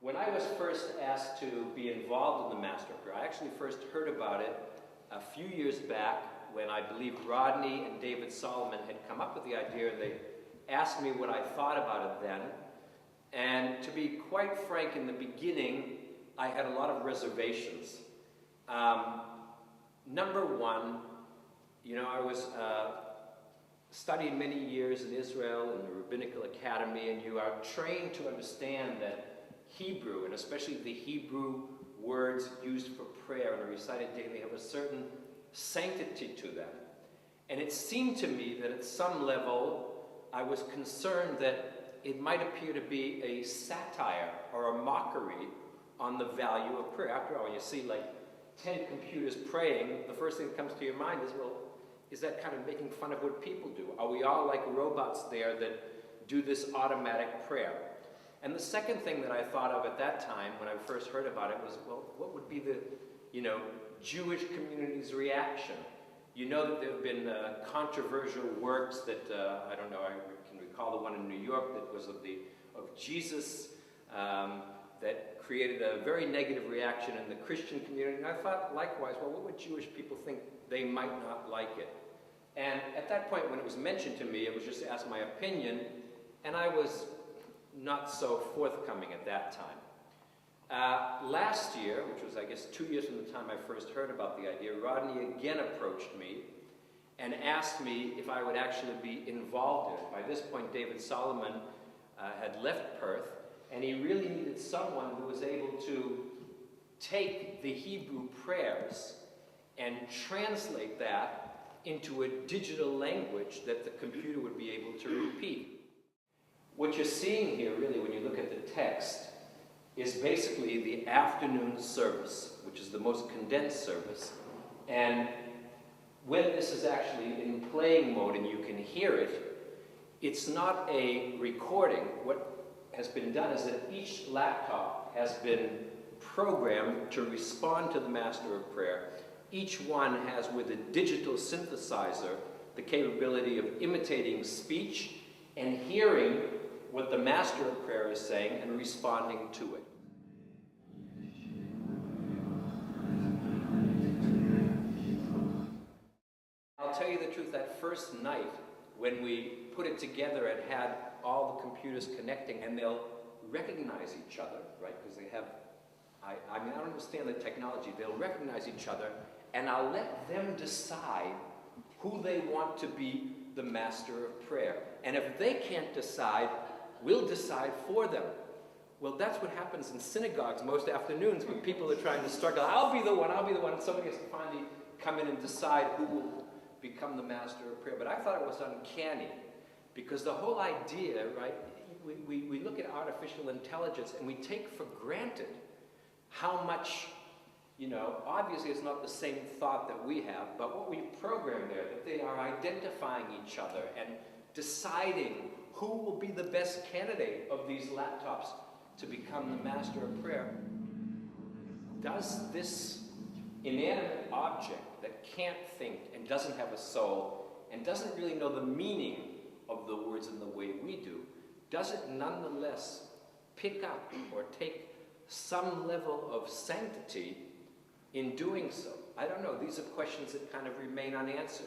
When I was first asked to be involved in the Master of Prayer, I actually first heard about it a few years back when I believe Rodney and David Solomon had come up with the idea, and they asked me what I thought about it then. And to be quite frank, in the beginning, I had a lot of reservations. Number one, I was studied many years in Israel in the Rabbinical Academy, and you are trained to understand that Hebrew, and especially the Hebrew words used for prayer and are recited daily, have a certain sanctity to them. And it seemed to me that at some level I was concerned that it might appear to be a satire or a mockery on the value of prayer. After all, when you see like 10 computers praying, the first thing that comes to your mind is, well, is that kind of making fun of what people do? Are we all like robots there that do this automatic prayer? And the second thing that I thought of at that time when I first heard about it was, well, what would be the, Jewish community's reaction? You know that there have been controversial works that, I don't know, I can recall the one in New York that was of Jesus, that created a very negative reaction in the Christian community. And I thought, likewise, well, what would Jewish people think? They might not like it. And at that point, when it was mentioned to me, it was just to ask my opinion, and I was not so forthcoming at that time. Last year, which was, I guess, 2 years from the time I first heard about the idea, Rodney again approached me and asked me if I would actually be involved in it. By this point, David Solomon had left Perth, and he really needed someone who was able to take the Hebrew prayers and translate that into a digital language that the computer would be able to repeat. What you're seeing here, really, when you look at the text, is basically the afternoon service, which is the most condensed service. And when this is actually in playing mode and you can hear it, it's not a recording. What has been done is that each laptop has been programmed to respond to the Master of Prayer. Each one has, with a digital synthesizer, the capability of imitating speech and hearing what the Master of Prayer is saying and responding to it. I'll tell you the truth, that first night when we put it together and had all the computers connecting, and they'll recognize each other, right? Because they have, I don't understand the technology. They'll recognize each other, and I'll let them decide who they want to be the Master of Prayer. And if they can't decide, we'll decide for them. Well, that's what happens in synagogues most afternoons when people are trying to struggle. I'll be the one, and somebody has to finally come in and decide who will become the Master of Prayer. But I thought it was uncanny, because the whole idea, right, we look at artificial intelligence and we take for granted how much, obviously it's not the same thought that we have, but what we program there, that they are identifying each other and deciding who will be the best candidate of these laptops to become the Master of Prayer. Does this inanimate object that can't think and doesn't have a soul and doesn't really know the meaning of the words in the way we do, does it nonetheless pick up or take some level of sanctity in doing so? I don't know. These are questions that kind of remain unanswered.